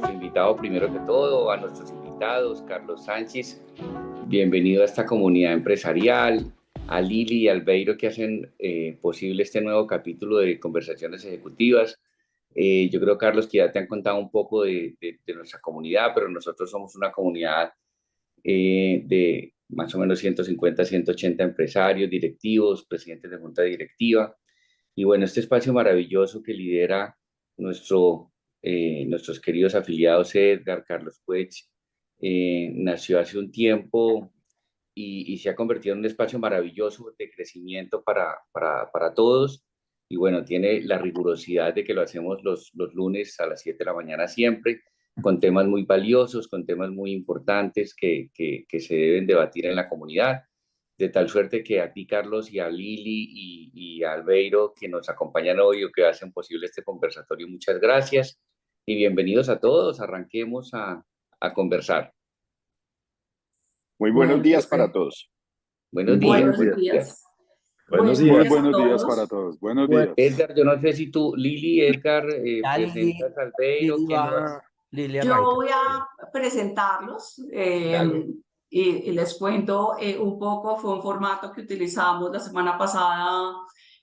nuestro invitado primero que todo, a nuestros invitados, Carlos Sánchez, bienvenido a esta comunidad empresarial, a Lili y Albeiro que hacen posible este nuevo capítulo de Conversaciones Ejecutivas. Yo creo, Carlos, que ya te han contado un poco de nuestra comunidad, pero nosotros somos una comunidad de más o menos 150, 180 empresarios, directivos, presidentes de junta directiva. Y bueno, este espacio maravilloso que lidera nuestros queridos afiliados Edgar, Carlos Puech, nació hace un tiempo y se ha convertido en un espacio maravilloso de crecimiento para todos. Y bueno, tiene la rigurosidad de que lo hacemos los lunes a las 7 de la mañana siempre, con temas muy valiosos, con temas muy importantes que se deben debatir en la comunidad. De tal suerte que a ti, Carlos, y a Lili y a Albeiro, que nos acompañan hoy o que hacen posible este conversatorio, muchas gracias y bienvenidos a todos. Arranquemos a conversar. Muy buenos días para todos. Buenos días. Buenos días. Buenos días. Muy buenos días para todos. Buenos días. Edgar, yo no sé si tú, Lili, Edgar, presentas a Albeiro. Yo voy a presentarlos y les cuento un poco. Fue un formato que utilizamos la semana pasada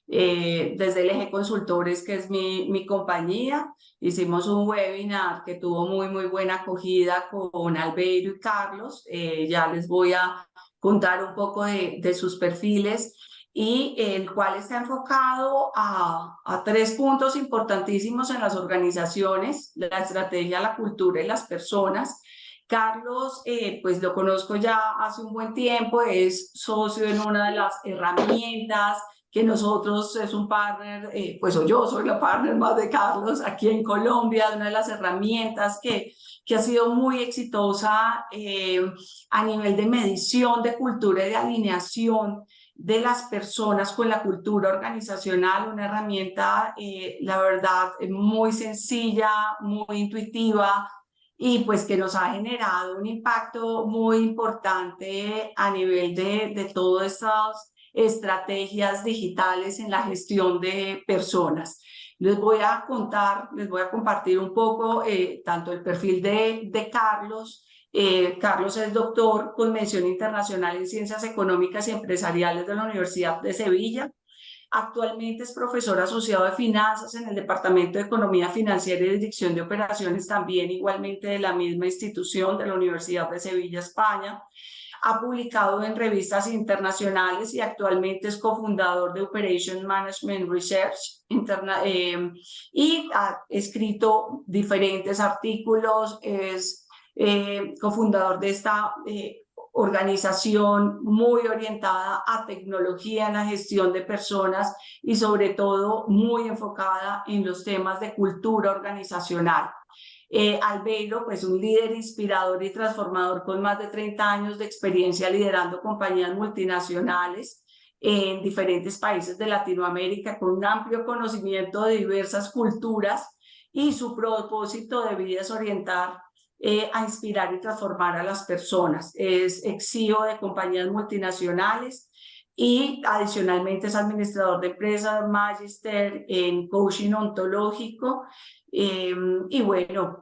desde el Eje Consultores, que es mi compañía. Hicimos un webinar que tuvo muy buena acogida con Albeiro y Carlos. Ya les voy a contar un poco de sus perfiles, y el cual está enfocado a 3 puntos importantísimos en las organizaciones: la estrategia, la cultura y las personas. Carlos, pues lo conozco ya hace un buen tiempo, es socio en una de las herramientas que nosotros, es un partner, pues yo soy la partner más de Carlos aquí en Colombia, de una de las herramientas que ha sido muy exitosa a nivel de medición de cultura y de alineación de las personas con la cultura organizacional. Una herramienta, la verdad, muy sencilla, muy intuitiva, y pues que nos ha generado un impacto muy importante a nivel de todas estas estrategias digitales en la gestión de personas. Les voy a compartir un poco tanto el perfil de Carlos. Carlos es doctor con mención internacional en Ciencias Económicas y Empresariales de la Universidad de Sevilla. Actualmente es profesor asociado de finanzas en el Departamento de Economía Financiera y Dirección de Operaciones, también igualmente de la misma institución, de la Universidad de Sevilla, España. Ha publicado en revistas internacionales y actualmente es cofundador de Operation Management Research y ha escrito diferentes artículos. Es cofundador de esta organización muy orientada a tecnología en la gestión de personas y sobre todo muy enfocada en los temas de cultura organizacional. Albeiro, pues un líder inspirador y transformador con más de 30 años de experiencia liderando compañías multinacionales en diferentes países de Latinoamérica, con un amplio conocimiento de diversas culturas, y su propósito de vida es orientar a inspirar y transformar a las personas. Es ex-CEO de compañías multinacionales y adicionalmente es administrador de empresas, magíster en coaching ontológico, y bueno,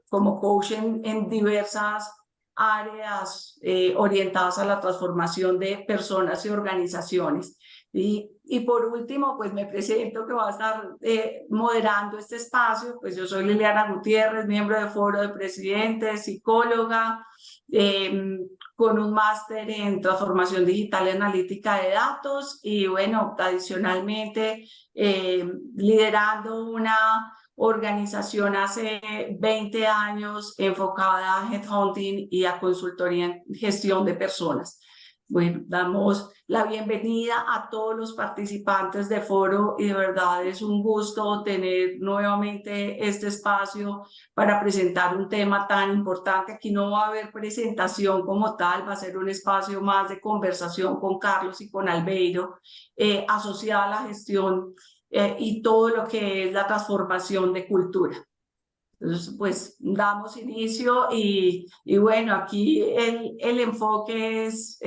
como coach en diversas áreas orientadas a la transformación de personas y organizaciones. Y por último, pues me presento, que va a estar moderando este espacio. Pues yo soy Liliana Gutiérrez, miembro del Foro de Presidentes, psicóloga, con un máster en transformación digital y analítica de datos, y bueno, adicionalmente liderando una organización hace 20 años enfocada a headhunting y a consultoría en gestión de personas. Bueno, damos la bienvenida a todos los participantes de foro, y de verdad es un gusto tener nuevamente este espacio para presentar un tema tan importante. Aquí no va a haber presentación como tal, va a ser un espacio más de conversación con Carlos y con Albeiro, asociada a la gestión y todo lo que es la transformación de cultura. Entonces, pues damos inicio y bueno, aquí el enfoque es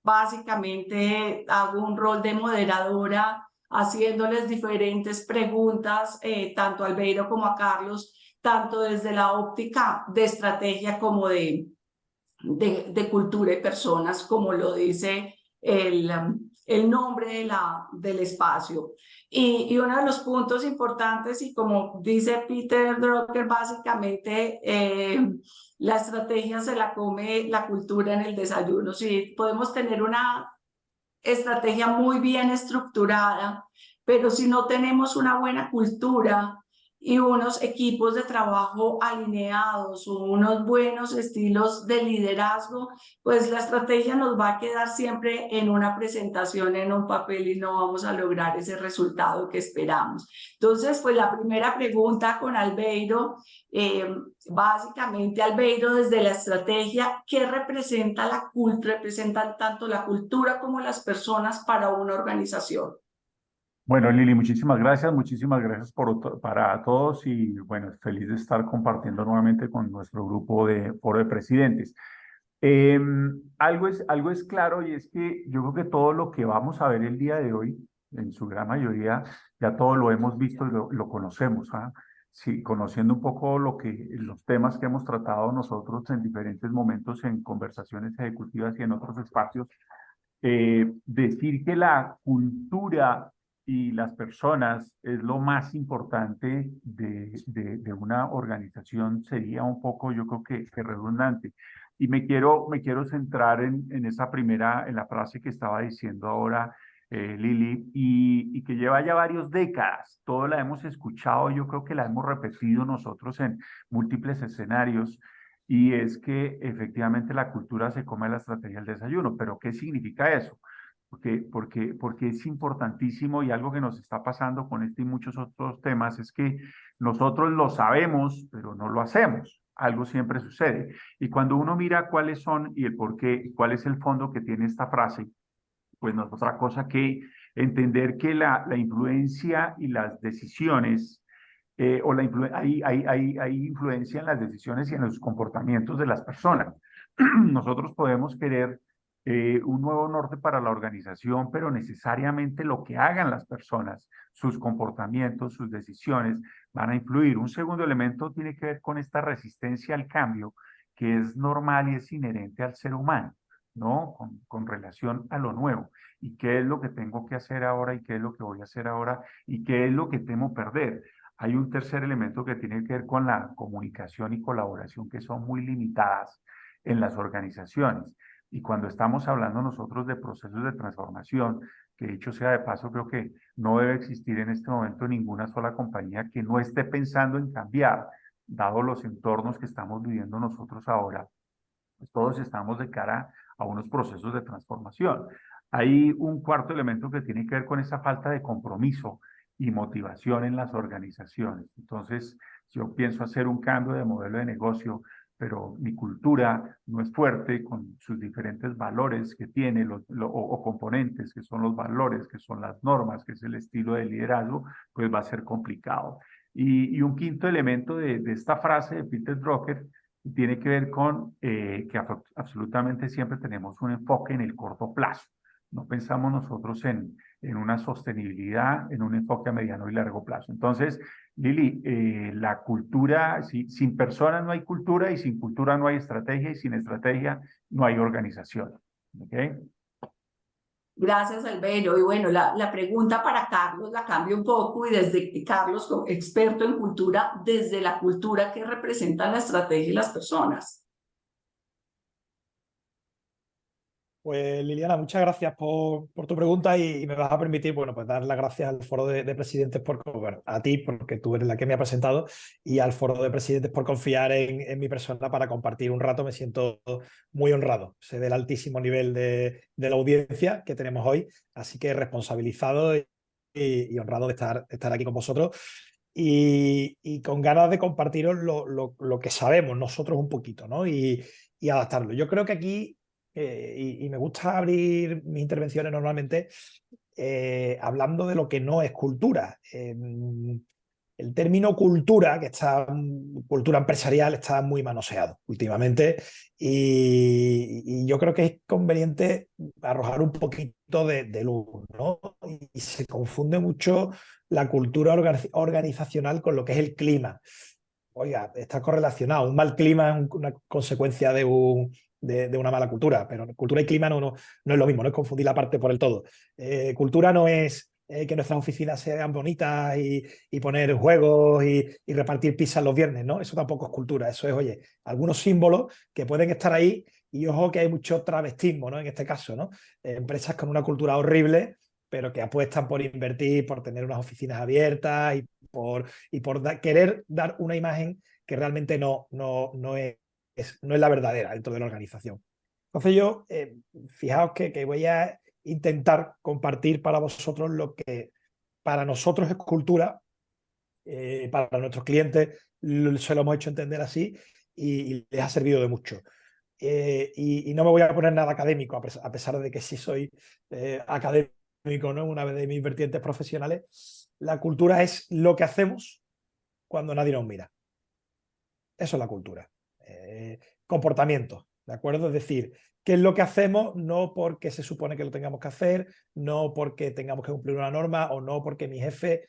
básicamente hago un rol de moderadora, haciéndoles diferentes preguntas, tanto a Albeiro como a Carlos, tanto desde la óptica de estrategia como de cultura y personas, como lo dice el nombre del espacio. Y uno de los puntos importantes, y como dice Peter Drucker, básicamente la estrategia se la come la cultura en el desayuno. Sí, podemos tener una estrategia muy bien estructurada, pero si no tenemos una buena cultura y unos equipos de trabajo alineados o unos buenos estilos de liderazgo, pues la estrategia nos va a quedar siempre en una presentación, en un papel, y no vamos a lograr ese resultado que esperamos. Entonces, pues la primera pregunta con Albeiro, básicamente Albeiro, desde la estrategia, ¿qué representa la cultura? Representan tanto la cultura como las personas para una organización. Bueno, Lili, muchísimas gracias para todos y bueno, feliz de estar compartiendo nuevamente con nuestro grupo de Foro de Presidentes. Algo es claro y es que yo creo que todo lo que vamos a ver el día de hoy, en su gran mayoría, ya todo lo hemos visto y lo conocemos, ¿ah? Sí, conociendo un poco los temas que hemos tratado nosotros en diferentes momentos en conversaciones ejecutivas y en otros espacios, decir que la cultura y las personas es lo más importante de una organización sería un poco, yo creo que redundante. Y me quiero centrar en en la frase que estaba diciendo ahora Lili, y que lleva ya varias décadas. Todos la hemos escuchado, yo creo que la hemos repetido nosotros en múltiples escenarios, y es que efectivamente la cultura se come la estrategia del desayuno. ¿Pero qué significa eso? Porque es importantísimo, y algo que nos está pasando con este y muchos otros temas es que nosotros lo sabemos, pero no lo hacemos. Algo siempre sucede. Y cuando uno mira cuáles son y el por qué, cuál es el fondo que tiene esta frase, pues no es otra cosa que entender que la influencia y las decisiones, hay influencia en las decisiones y en los comportamientos de las personas. Nosotros podemos querer un nuevo norte para la organización, pero necesariamente lo que hagan las personas, sus comportamientos, sus decisiones, van a influir. Un segundo elemento tiene que ver con esta resistencia al cambio, que es normal y es inherente al ser humano, ¿no? Con relación a lo nuevo. ¿Y qué es lo que tengo que hacer ahora? ¿Y qué es lo que voy a hacer ahora? ¿Y qué es lo que temo perder? Hay un tercer elemento que tiene que ver con la comunicación y colaboración, que son muy limitadas en las organizaciones. Y cuando estamos hablando nosotros de procesos de transformación, que dicho sea de paso, creo que no debe existir en este momento ninguna sola compañía que no esté pensando en cambiar, dado los entornos que estamos viviendo nosotros ahora, pues todos estamos de cara a unos procesos de transformación. Hay un cuarto elemento que tiene que ver con esa falta de compromiso y motivación en las organizaciones. Entonces, yo pienso hacer un cambio de modelo de negocio, pero mi cultura no es fuerte con sus diferentes valores que tiene o componentes, que son los valores, que son las normas, que es el estilo de liderazgo, pues va a ser complicado. Y un quinto elemento de esta frase de Peter Drucker tiene que ver con que absolutamente siempre tenemos un enfoque en el corto plazo. No pensamos nosotros en una sostenibilidad, en un enfoque a mediano y largo plazo. Entonces, Lili, la cultura, sin personas no hay cultura, y sin cultura no hay estrategia, y sin estrategia no hay organización. ¿Okay? Gracias, Albeiro. Y bueno, la pregunta para Carlos la cambio un poco, y desde Carlos, como experto en cultura, desde la cultura, ¿qué representa la estrategia y las personas? Pues Liliana, muchas gracias por tu pregunta, y me vas a permitir, bueno, pues dar las gracias al Foro de Presidentes bueno, a ti, porque tú eres la que me ha presentado, y al Foro de Presidentes por confiar en mi persona para compartir un rato. Me siento muy honrado. Sé del altísimo nivel de la audiencia que tenemos hoy, así que responsabilizado y honrado de estar aquí con vosotros. Y con ganas de compartiros lo que sabemos nosotros un poquito, ¿no? Y adaptarlo. Yo creo que aquí, y me gusta abrir mis intervenciones normalmente hablando de lo que no es cultura. El término cultura, cultura empresarial, está muy manoseado últimamente, y yo creo que es conveniente arrojar un poquito de luz, ¿no? Y se confunde mucho la cultura organizacional con lo que es el clima. oiga, está correlacionado. Un mal clima es una consecuencia de una mala cultura, pero cultura y clima no es lo mismo, no es confundir la parte por el todo. Cultura no es que nuestras oficinas sean bonitas y poner juegos y repartir pizzas los viernes, ¿no? Eso tampoco es cultura, eso es, oye, algunos símbolos que pueden estar ahí y ojo que hay mucho travestismo, ¿no? En este caso, ¿no? Empresas con una cultura horrible, pero que apuestan por invertir, por tener unas oficinas abiertas y por querer dar una imagen que realmente no es la verdadera dentro de la organización. Entonces yo, fijaos que voy a intentar compartir para vosotros lo que para nosotros es cultura, para nuestros clientes se lo hemos hecho entender así y les ha servido de mucho. Y no me voy a poner nada académico, a pesar de que sí soy académico, ¿no? Una vez de mis vertientes profesionales. La cultura es lo que hacemos cuando nadie nos mira. Eso es la cultura. Comportamiento, ¿de acuerdo? Es decir, ¿qué es lo que hacemos? No porque se supone que lo tengamos que hacer, no porque tengamos que cumplir una norma o no porque mi jefe,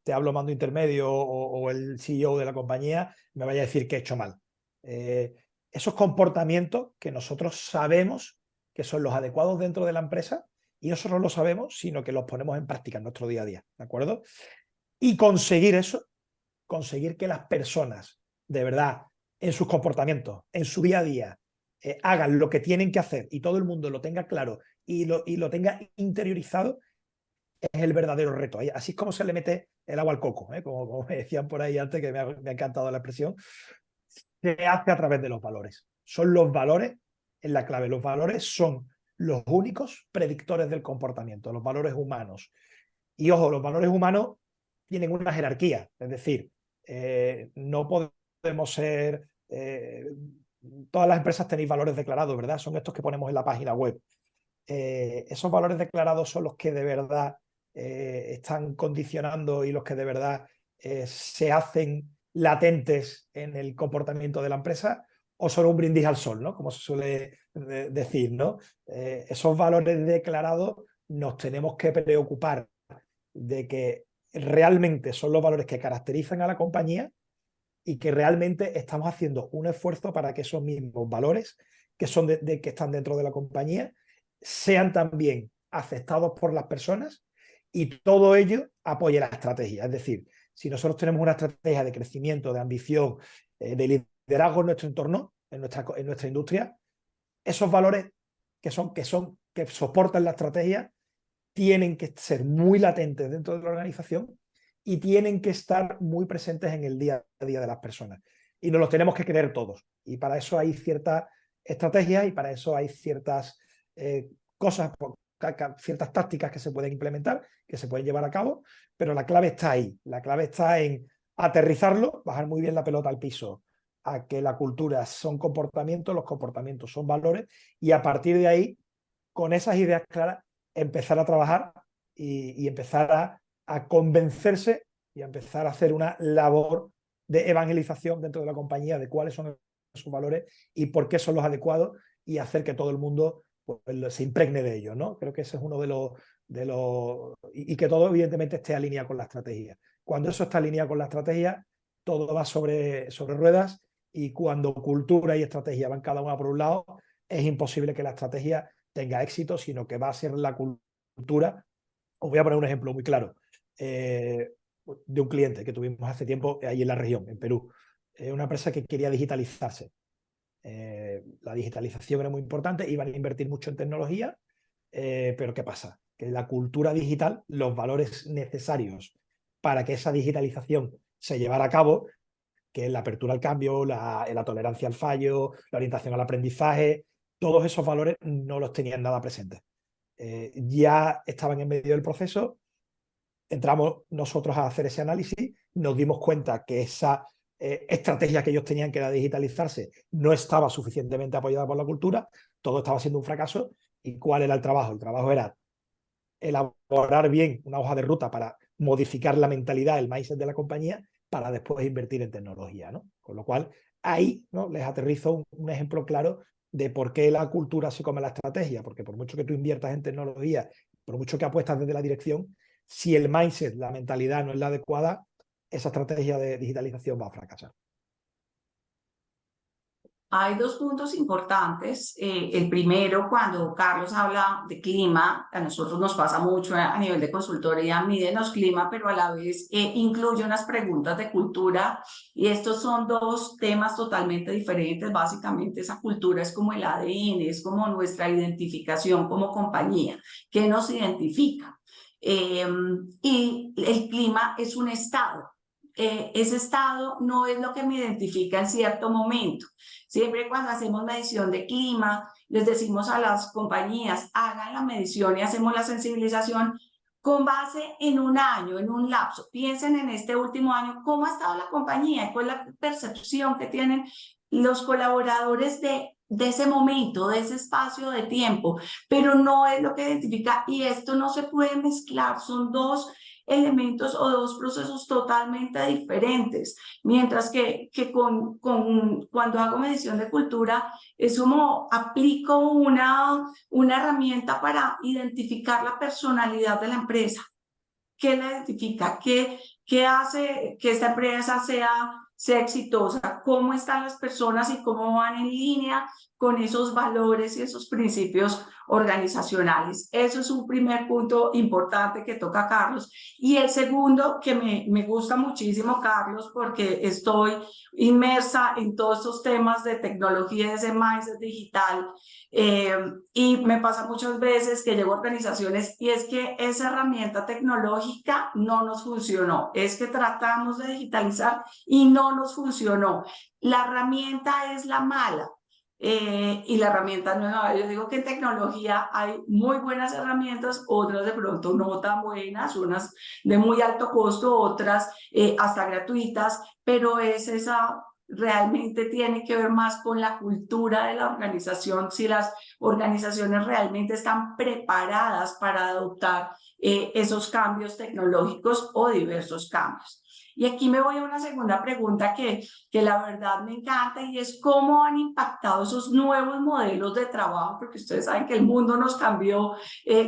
te hablo mando intermedio o el CEO de la compañía, me vaya a decir que he hecho mal. Esos comportamientos que nosotros sabemos que son los adecuados dentro de la empresa y nosotros no lo sabemos, sino que los ponemos en práctica en nuestro día a día, ¿de acuerdo? Y conseguir eso, conseguir que las personas de verdad en sus comportamientos, en su día a día, hagan lo que tienen que hacer y todo el mundo lo tenga claro y lo tenga interiorizado, es el verdadero reto. Así es como se le mete el agua al coco, como me decían por ahí antes, que me ha encantado la expresión. Se hace a través de los valores. Son los valores en la clave. Los valores son los únicos predictores del comportamiento, los valores humanos. Y ojo, los valores humanos tienen una jerarquía, es decir, no podemos ser... todas las empresas tenéis valores declarados, ¿verdad? Son estos que ponemos en la página web. Esos valores declarados son los que de verdad están condicionando y los que de verdad se hacen latentes en el comportamiento de la empresa, o son un brindis al sol, ¿no? Como se suele decir, ¿no? Esos valores declarados nos tenemos que preocupar de que realmente son los valores que caracterizan a la compañía y que realmente estamos haciendo un esfuerzo para que esos mismos valores que son que están dentro de la compañía sean también aceptados por las personas y todo ello apoye la estrategia. Es decir, si nosotros tenemos una estrategia de crecimiento, de ambición, de liderazgo en nuestro entorno, en nuestra industria, esos valores que soportan la estrategia tienen que ser muy latentes dentro de la organización y tienen que estar muy presentes en el día a día de las personas. Y nos los tenemos que creer todos. Y para eso hay ciertas estrategias y para eso hay ciertas cosas, ciertas tácticas que se pueden implementar, que se pueden llevar a cabo, pero la clave está ahí. La clave está en aterrizarlo, bajar muy bien la pelota al piso, a que la cultura son comportamientos, los comportamientos son valores, y a partir de ahí, con esas ideas claras, empezar a trabajar y empezar a convencerse y a empezar a hacer una labor de evangelización dentro de la compañía de cuáles son sus valores y por qué son los adecuados y hacer que todo el mundo pues, se impregne de ellos, ¿no? Creo que ese es uno de los y que todo evidentemente esté alineado con la estrategia. Cuando eso está alineado con la estrategia, todo va sobre ruedas, y cuando cultura y estrategia van cada una por un lado, es imposible que la estrategia tenga éxito, sino que va a ser la cultura. Os voy a poner un ejemplo muy claro de un cliente que tuvimos hace tiempo ahí en la región, en Perú. Una empresa que quería digitalizarse. La digitalización era muy importante, iban a invertir mucho en tecnología, pero ¿qué pasa? Que la cultura digital, los valores necesarios para que esa digitalización se llevara a cabo, que es la apertura al cambio, la tolerancia al fallo, la orientación al aprendizaje, todos esos valores no los tenían nada presentes. Ya estaban en medio del proceso, entramos nosotros a hacer ese análisis, nos dimos cuenta que esa estrategia que ellos tenían, que era digitalizarse, no estaba suficientemente apoyada por la cultura, todo estaba siendo un fracaso. ¿Y cuál era el trabajo? El trabajo era elaborar bien una hoja de ruta para modificar la mentalidad, el mindset de la compañía, para después invertir en tecnología, ¿no? Con lo cual, ahí, ¿no?, les aterrizo un ejemplo claro de por qué la cultura se come la estrategia, porque por mucho que tú inviertas en tecnología, por mucho que apuestas desde la dirección, si el mindset, la mentalidad no es la adecuada, esa estrategia de digitalización va a fracasar. Hay dos puntos importantes. El primero, cuando Carlos habla de clima, a nosotros nos pasa mucho a nivel de consultoría, mídenos clima, pero a la vez incluye unas preguntas de cultura, y estos son dos temas totalmente diferentes. Básicamente esa cultura es como el ADN, es como nuestra identificación como compañía, que nos identifica. Y el clima es un estado. Ese estado no es lo que me identifica en cierto momento. Siempre cuando hacemos medición de clima, les decimos a las compañías, hagan la medición y hacemos la sensibilización con base en un año, en un lapso. Piensen en este último año, cómo ha estado la compañía y cuál es la percepción que tienen los colaboradores de ese momento, de ese espacio de tiempo, pero no es lo que identifica, y esto no se puede mezclar, son dos elementos o dos procesos totalmente diferentes, mientras que cuando hago medición de cultura es como aplico una herramienta para identificar la personalidad de la empresa. ¿Qué la identifica? ¿Qué hace que esta empresa sea exitosa? ¿Cómo están las personas y cómo van en línea con esos valores y esos principios organizacionales? Eso es un primer punto importante que toca Carlos. Y el segundo, que me gusta muchísimo, Carlos, porque estoy inmersa en todos estos temas de tecnología, ese mindset digital, y me pasa muchas veces que llego a organizaciones y es que esa herramienta tecnológica no nos funcionó, es que tratamos de digitalizar y no nos funcionó. La herramienta es la mala. Y la herramienta no es mala. Yo digo que en tecnología hay muy buenas herramientas, otras de pronto no tan buenas, unas de muy alto costo, otras hasta gratuitas, pero es esa. Realmente tiene que ver más con la cultura de la organización, si las organizaciones realmente están preparadas para adoptar esos cambios tecnológicos o diversos cambios. Y aquí me voy a una segunda pregunta que la verdad me encanta, y es cómo han impactado esos nuevos modelos de trabajo, porque ustedes saben que el mundo nos cambió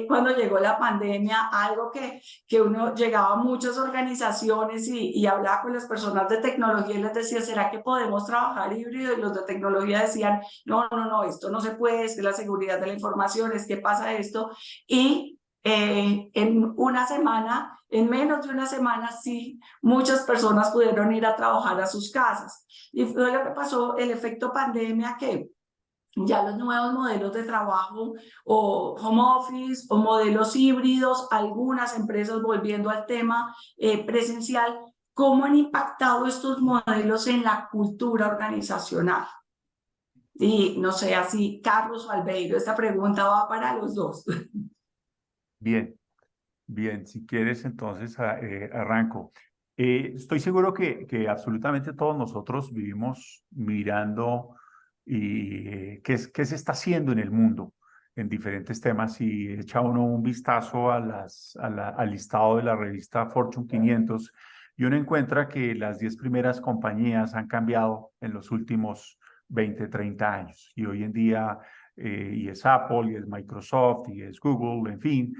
cuando llegó la pandemia, algo que uno llegaba a muchas organizaciones y hablaba con las personas de tecnología y les decía, ¿será que podemos trabajar híbrido? Y los de tecnología decían, no, esto no se puede, es que la seguridad de la información, es que pasa esto. Y en una semana, en menos de una semana, sí, muchas personas pudieron ir a trabajar a sus casas. Y fue lo que pasó, el efecto pandemia, que ya los nuevos modelos de trabajo o home office o modelos híbridos, algunas empresas volviendo al tema presencial, ¿cómo han impactado estos modelos en la cultura organizacional? Y no sé, así, Carlos o Albeiro, esta pregunta va para los dos. Bien, bien, si quieres entonces arranco. Estoy seguro que absolutamente todos nosotros vivimos mirando qué se está haciendo en el mundo en diferentes temas, y echa uno un vistazo al listado de la revista Fortune 500 y uno encuentra que las 10 primeras compañías han cambiado en los últimos 20, 30 años, y hoy en día y es Apple, y es Microsoft, y es Google, en fin.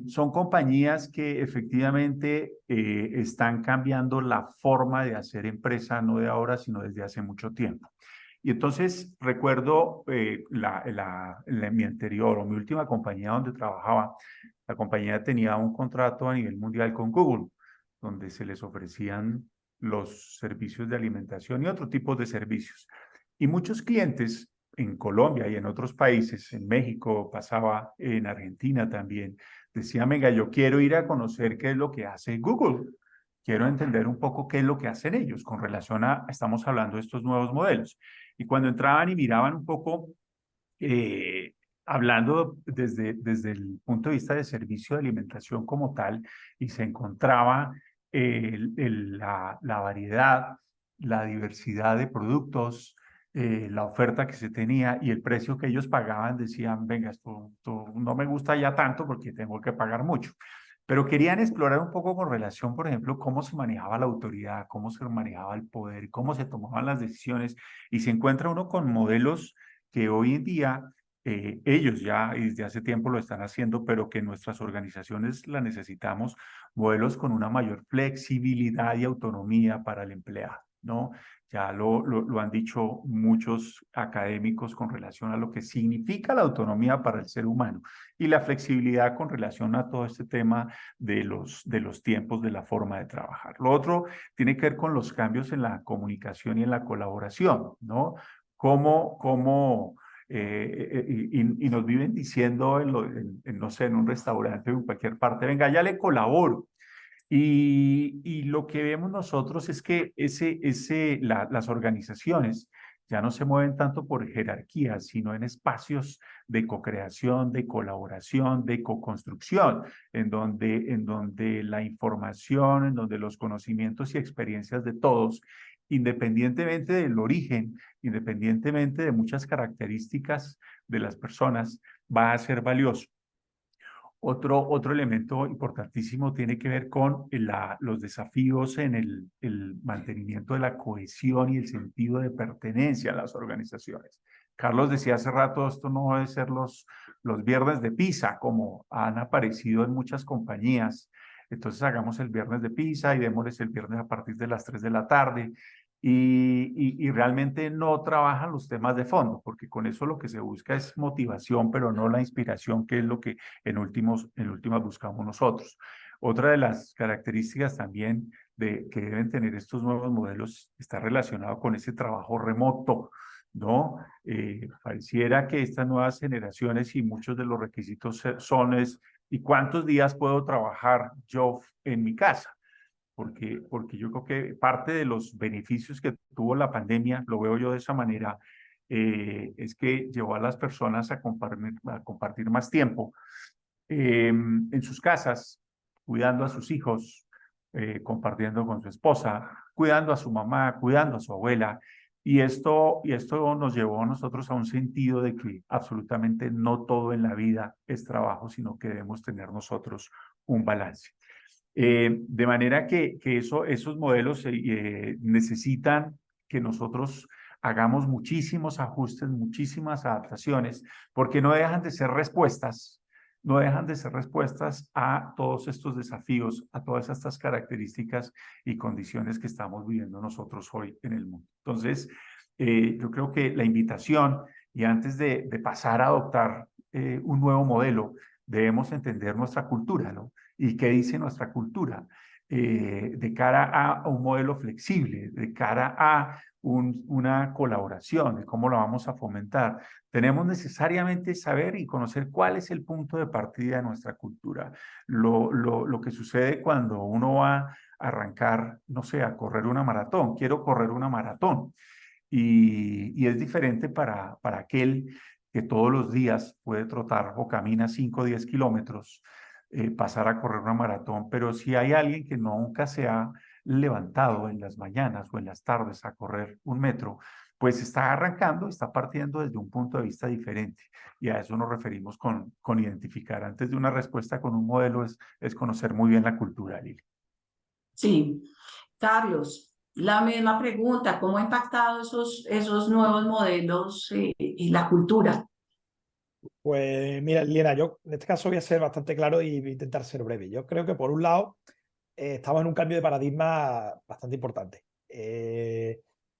Son compañías que efectivamente están cambiando la forma de hacer empresa, no de ahora, sino desde hace mucho tiempo. Y entonces recuerdo mi anterior o mi última compañía donde trabajaba, la compañía tenía un contrato a nivel mundial con Google, donde se les ofrecían los servicios de alimentación y otro tipo de servicios. Y muchos clientes en Colombia y en otros países, en México pasaba, en Argentina también, decían, venga, yo quiero ir a conocer qué es lo que hace Google, quiero entender un poco qué es lo que hacen ellos con relación estamos hablando de estos nuevos modelos. Y cuando entraban y miraban un poco, hablando desde el punto de vista de servicio de alimentación como tal, y se encontraba la variedad, la diversidad de productos, la oferta que se tenía y el precio que ellos pagaban, decían, venga, esto no me gusta ya tanto porque tengo que pagar mucho. Pero querían explorar un poco con relación, por ejemplo, cómo se manejaba la autoridad, cómo se manejaba el poder, cómo se tomaban las decisiones, y se encuentra uno con modelos que hoy en día ellos ya desde hace tiempo lo están haciendo, pero que nuestras organizaciones la necesitamos, modelos con una mayor flexibilidad y autonomía para el empleado. ¿no? Ya lo han dicho muchos académicos con relación a lo que significa la autonomía para el ser humano y la flexibilidad con relación a todo este tema de los tiempos, de la forma de trabajar. Lo otro tiene que ver con los cambios en la comunicación y en la colaboración, ¿no? Y nos viven diciendo, no sé, en un restaurante o en cualquier parte, venga, ya le colaboro. Y lo que vemos nosotros es que las organizaciones ya no se mueven tanto por jerarquías, sino en espacios de co-creación, de colaboración, de co-construcción, en donde la información, en donde los conocimientos y experiencias de todos, independientemente del origen, independientemente de muchas características de las personas, va a ser valioso. Otro elemento importantísimo tiene que ver con los desafíos en el mantenimiento de la cohesión y el sentido de pertenencia a las organizaciones. Carlos decía hace rato, esto no debe ser los viernes de pizza, como han aparecido en muchas compañías. Entonces hagamos el viernes de pizza y démosles el viernes a partir de las 3 de la tarde. Y realmente no trabajan los temas de fondo, porque con eso lo que se busca es motivación, pero no la inspiración, que es lo que en últimas buscamos nosotros. Otra de las características también que deben tener estos nuevos modelos está relacionado con ese trabajo remoto, ¿no? Pareciera que estas nuevas generaciones y muchos de los requisitos ¿y cuántos días puedo trabajar yo en mi casa? Porque yo creo que parte de los beneficios que tuvo la pandemia, lo veo yo de esa manera, es que llevó a las personas a compartir más tiempo en sus casas, cuidando a sus hijos, compartiendo con su esposa, cuidando a su mamá, cuidando a su abuela. Y esto nos llevó a nosotros a un sentido de que absolutamente no todo en la vida es trabajo, sino que debemos tener nosotros un balance. De manera que esos modelos necesitan que nosotros hagamos muchísimos ajustes, muchísimas adaptaciones, porque no dejan de ser respuestas, no dejan de ser respuestas a todos estos desafíos, a todas estas características y condiciones que estamos viviendo nosotros hoy en el mundo. Entonces, yo creo que la invitación, y antes de pasar a adoptar un nuevo modelo, debemos entender nuestra cultura, ¿no? ¿Y qué dice nuestra cultura? De cara a un modelo flexible, de cara a una colaboración, de cómo lo vamos a fomentar. Tenemos necesariamente saber y conocer cuál es el punto de partida de nuestra cultura. Lo que sucede cuando uno va a arrancar, no sé, a correr una maratón. Quiero correr una maratón. Y es diferente para aquel que todos los días puede trotar o camina 5 o 10 kilómetros, pasar a correr una maratón. Pero si hay alguien que nunca se ha levantado en las mañanas o en las tardes a correr 1 metro, pues está arrancando, está partiendo desde un punto de vista diferente. Y a eso nos referimos con identificar. Antes de una respuesta con un modelo es conocer muy bien la cultura, Lili. Sí, Carlos, la misma pregunta, ¿cómo ha impactado esos nuevos modelos y la cultura? Pues mira, Liliana, yo en este caso voy a ser bastante claro y voy a intentar ser breve. Yo creo que por un lado estamos en un cambio de paradigma bastante importante.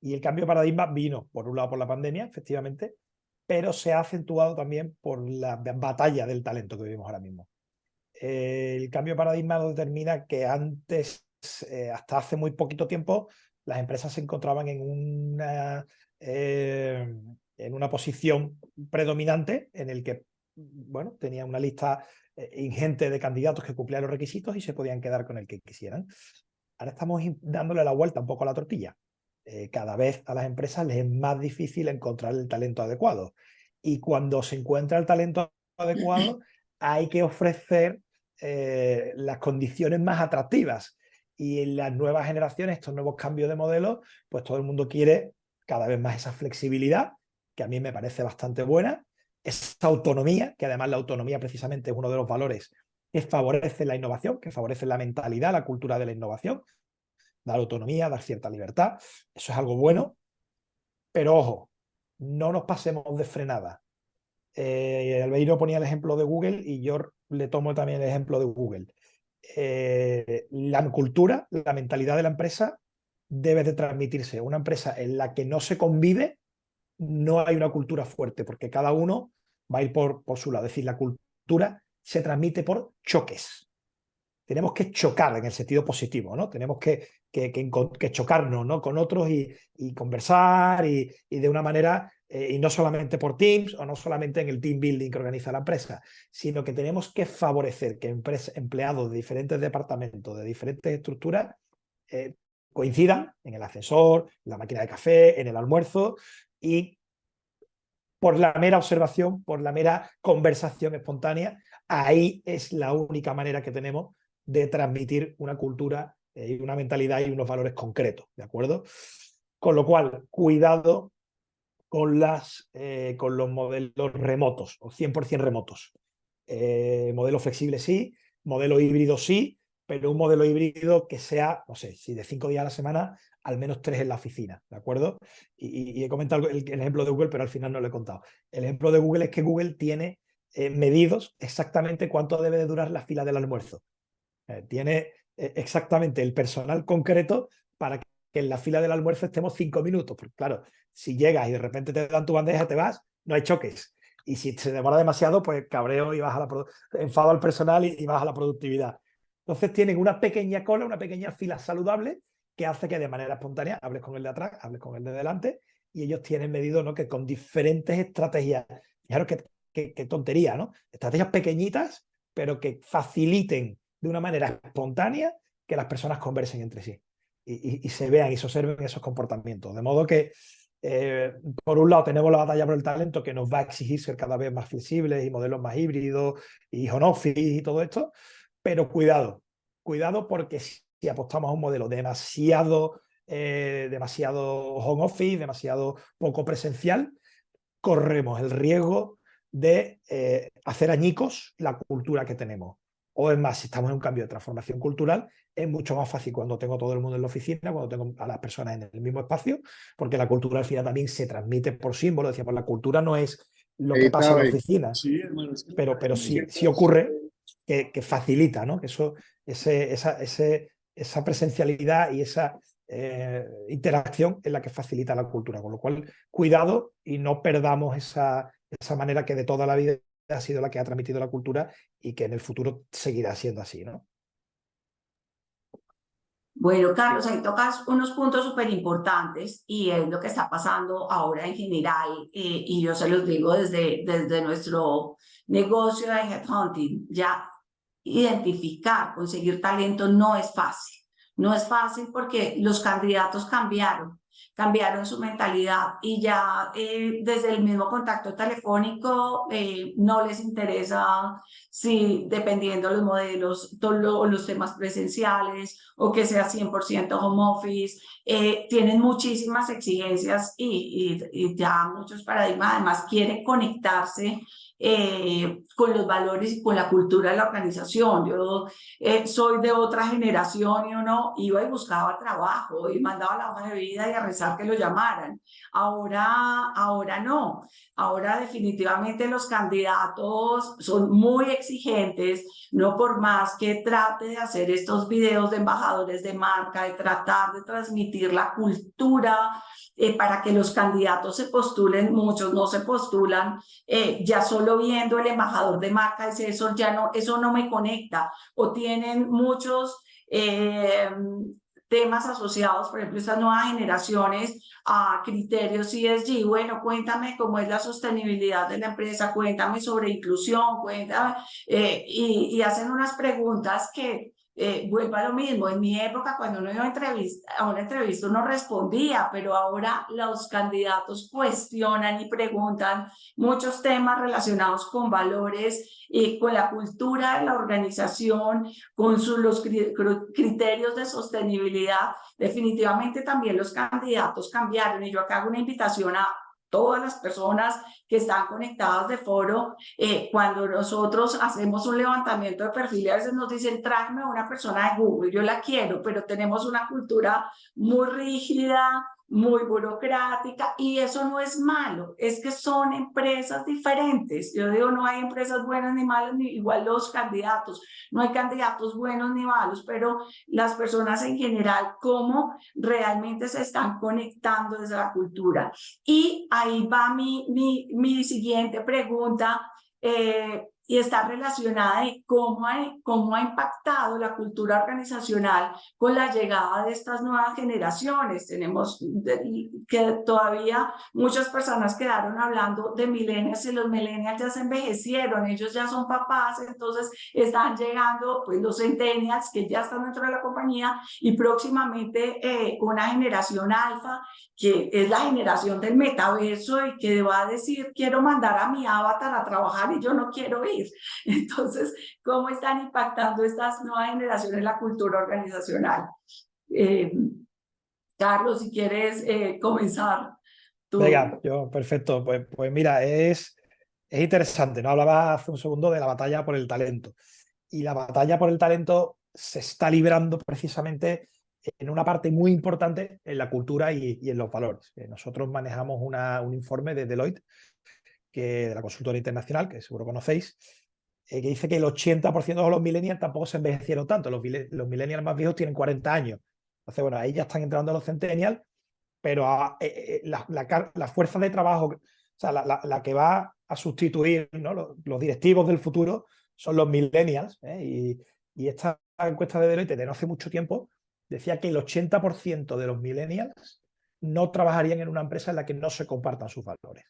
Y el cambio de paradigma vino, por un lado, por la pandemia, efectivamente, pero se ha acentuado también por la batalla del talento que vivimos ahora mismo. El cambio de paradigma nos determina que antes, hasta hace muy poquito tiempo, las empresas se encontraban en una posición predominante en el que, bueno, tenía una lista ingente de candidatos que cumplían los requisitos y se podían quedar con el que quisieran. Ahora estamos dándole la vuelta un poco a la tortilla. Cada vez a las empresas les es más difícil encontrar el talento adecuado. Y cuando se encuentra el talento adecuado, hay que ofrecer las condiciones más atractivas. Y en las nuevas generaciones, estos nuevos cambios de modelo, pues todo el mundo quiere cada vez más esa flexibilidad, que a mí me parece bastante buena, esa autonomía, que además la autonomía precisamente es uno de los valores que favorece la innovación, que favorece la mentalidad, la cultura de la innovación, dar autonomía, dar cierta libertad, eso es algo bueno, pero ojo, no nos pasemos de frenada. Albeiro ponía el ejemplo de Google y yo le tomo también el ejemplo de Google. La cultura, la mentalidad de la empresa debe de transmitirse. Una empresa en la que no se convive, no hay una cultura fuerte, porque cada uno va a ir por su lado. Es decir, la cultura se transmite por choques. Tenemos que chocar en el sentido positivo, ¿no? Tenemos que chocarnos, ¿no?, con otros y conversar y de una manera, y no solamente por Teams o no solamente en el team building que organiza la empresa, sino que tenemos que favorecer que empleados de diferentes departamentos, de diferentes estructuras, coincidan en el ascensor, en la máquina de café, en el almuerzo, y por la mera observación, por la mera conversación espontánea, ahí es la única manera que tenemos de transmitir una cultura y una mentalidad y unos valores concretos, ¿de acuerdo? Con lo cual, cuidado con los modelos remotos o 100% remotos. Modelo flexible sí, modelo híbrido sí, pero un modelo híbrido que sea, no sé, si de 5 días a la semana, al menos 3 en la oficina, ¿de acuerdo? Y he comentado el ejemplo de Google, pero al final no lo he contado. El ejemplo de Google es que Google tiene medidos exactamente cuánto debe de durar la fila del almuerzo. Tiene exactamente el personal concreto para que en la fila del almuerzo estemos 5 minutos. Porque claro, si llegas y de repente te dan tu bandeja, te vas, no hay choques. Y si se demora demasiado, pues cabreo y enfado al personal y baja la productividad. Entonces tienen una pequeña cola, una pequeña fila saludable que hace que de manera espontánea hables con el de atrás, hables con el de delante, y ellos tienen medido, ¿no?, que con diferentes estrategias, fijaros qué tontería, ¿no? Estrategias pequeñitas, pero que faciliten de una manera espontánea que las personas conversen entre sí y se vean y se observen esos comportamientos. De modo que, por un lado, tenemos la batalla por el talento, que nos va a exigir ser cada vez más flexibles y modelos más híbridos y home office y todo esto, pero cuidado porque si apostamos a un modelo demasiado home office, demasiado poco presencial, corremos el riesgo de hacer añicos la cultura que tenemos. O es más, si estamos en un cambio de transformación cultural, es mucho más fácil cuando tengo todo el mundo en la oficina, cuando tengo a las personas en el mismo espacio, porque la cultura al final también se transmite por símbolo. Decíamos, la cultura no es lo que pasa en la oficina, pero sí ocurre que facilita, ¿no?, que esa presencialidad y esa interacción es la que facilita la cultura. Con lo cual, cuidado y no perdamos esa manera que de toda la vida ha sido la que ha transmitido la cultura y que en el futuro seguirá siendo así, ¿no? Bueno, Carlos, ahí tocas unos puntos súper importantes y es lo que está pasando ahora en general, y yo se los digo desde nuestro negocio de headhunting. Ya identificar, conseguir talento no es fácil. No es fácil porque los candidatos cambiaron su mentalidad y ya desde el mismo contacto telefónico no les interesa si, dependiendo de los modelos, todos los temas presenciales o que sea 100% home office. Tienen muchísimas exigencias y ya muchos paradigmas. Además quieren conectarse con los valores y con la cultura de la organización. Yo soy de otra generación y uno iba y buscaba trabajo y mandaba la hoja de vida y a rezar que lo llamaran. Ahora no. Ahora definitivamente los candidatos son muy exigentes, no por más que trate de hacer estos videos de embajadores de marca, de tratar de transmitir la cultura para que los candidatos se postulen. Muchos no se postulan, ya solo viendo el embajador de marca, dice, eso no me conecta, o tienen muchos temas asociados, por ejemplo, estas nuevas generaciones, a criterios ESG. Bueno, cuéntame cómo es la sostenibilidad de la empresa, cuéntame sobre inclusión, cuéntame, y hacen unas preguntas que vuelvo a lo mismo. En mi época, cuando uno iba a una entrevista, uno respondía, pero ahora los candidatos cuestionan y preguntan muchos temas relacionados con valores y con la cultura de la organización, con los criterios de sostenibilidad. Definitivamente también los candidatos cambiaron, y yo acá hago una invitación a todas las personas que están conectadas de foro. Cuando nosotros hacemos un levantamiento de perfil, a veces nos dicen, tráeme a una persona de Google, yo la quiero, pero tenemos una cultura muy rígida, muy burocrática, y eso no es malo, es que son empresas diferentes. Yo digo, no hay empresas buenas ni malas, ni igual los candidatos, no hay candidatos buenos ni malos, pero las personas en general, cómo realmente se están conectando desde la cultura. Y ahí va mi siguiente pregunta, y está relacionada de cómo ha impactado la cultura organizacional con la llegada de estas nuevas generaciones. Tenemos que todavía muchas personas quedaron hablando de millennials, y los millennials ya se envejecieron, ellos ya son papás, entonces están llegando pues los centennials que ya están dentro de la compañía, y próximamente una generación alfa que es la generación del metaverso y que va a decir, quiero mandar a mi avatar a trabajar y yo no quiero ir. Entonces, ¿cómo están impactando estas nuevas generaciones la cultura organizacional? Carlos, si quieres comenzar. Tú. Venga, perfecto. Pues mira, es interesante, ¿no? Hablaba hace un segundo de la batalla por el talento. Y la batalla por el talento se está librando precisamente en una parte muy importante en la cultura y en los valores. Nosotros manejamos un informe de Deloitte, de la consultora internacional, que seguro conocéis, que dice que el 80% de los millennials tampoco se envejecieron tanto. Los millennials más viejos tienen 40 años. Entonces, bueno, ahí ya están entrando los centennials, pero la fuerza de trabajo, o sea, la que va a sustituir, ¿no? los directivos del futuro son los millennials, ¿eh? Y esta encuesta de Deloitte de no hace mucho tiempo decía que el 80% de los millennials no trabajarían en una empresa en la que no se compartan sus valores.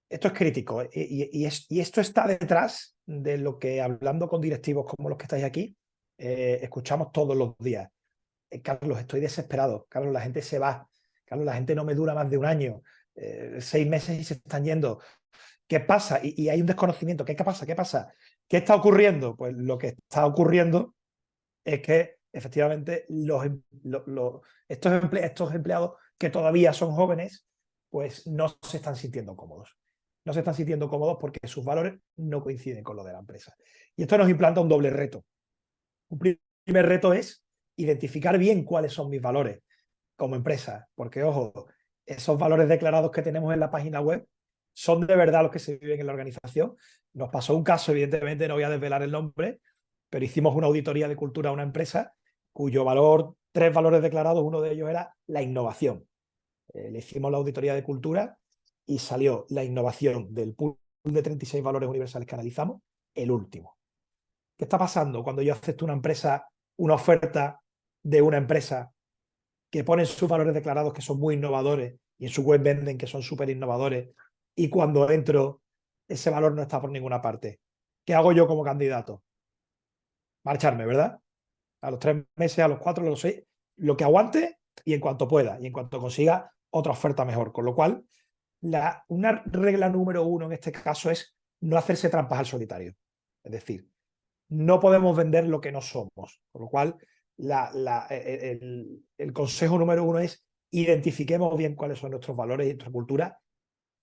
Esto es crítico, y esto está detrás de lo que, hablando con directivos como los que estáis aquí, escuchamos todos los días. Carlos, estoy desesperado. Carlos, la gente se va. Carlos, la gente no me dura más de un año. 6 meses y se están yendo. ¿Qué pasa? Y hay un desconocimiento. ¿Qué pasa? ¿Qué pasa? ¿Qué está ocurriendo? Pues lo que está ocurriendo es que efectivamente estos empleados que todavía son jóvenes, pues no se están sintiendo cómodos. No se están sintiendo cómodos porque sus valores no coinciden con los de la empresa. Y esto nos implanta un doble reto. Un primer reto es identificar bien cuáles son mis valores como empresa, porque, ojo, esos valores declarados que tenemos en la página web son de verdad los que se viven en la organización. Nos pasó un caso, evidentemente no voy a desvelar el nombre, pero hicimos una auditoría de cultura a una empresa cuyo valor, 3 valores declarados, uno de ellos era la innovación. Le hicimos la auditoría de cultura y salió la innovación del pool de 36 valores universales que analizamos, el último. ¿Qué está pasando cuando yo acepto una empresa, una oferta de una empresa que pone sus valores declarados que son muy innovadores y en su web venden que son súper innovadores, y cuando entro ese valor no está por ninguna parte? ¿Qué hago yo como candidato? Marcharme, ¿verdad? A los 3 meses, a los 4, a los 6, lo que aguante y en cuanto pueda, y en cuanto consiga otra oferta mejor. Con lo cual, una regla número 1 en este caso es no hacerse trampas al solitario. Es decir, no podemos vender lo que no somos. Con lo cual, el consejo número 1 es identifiquemos bien cuáles son nuestros valores y nuestra cultura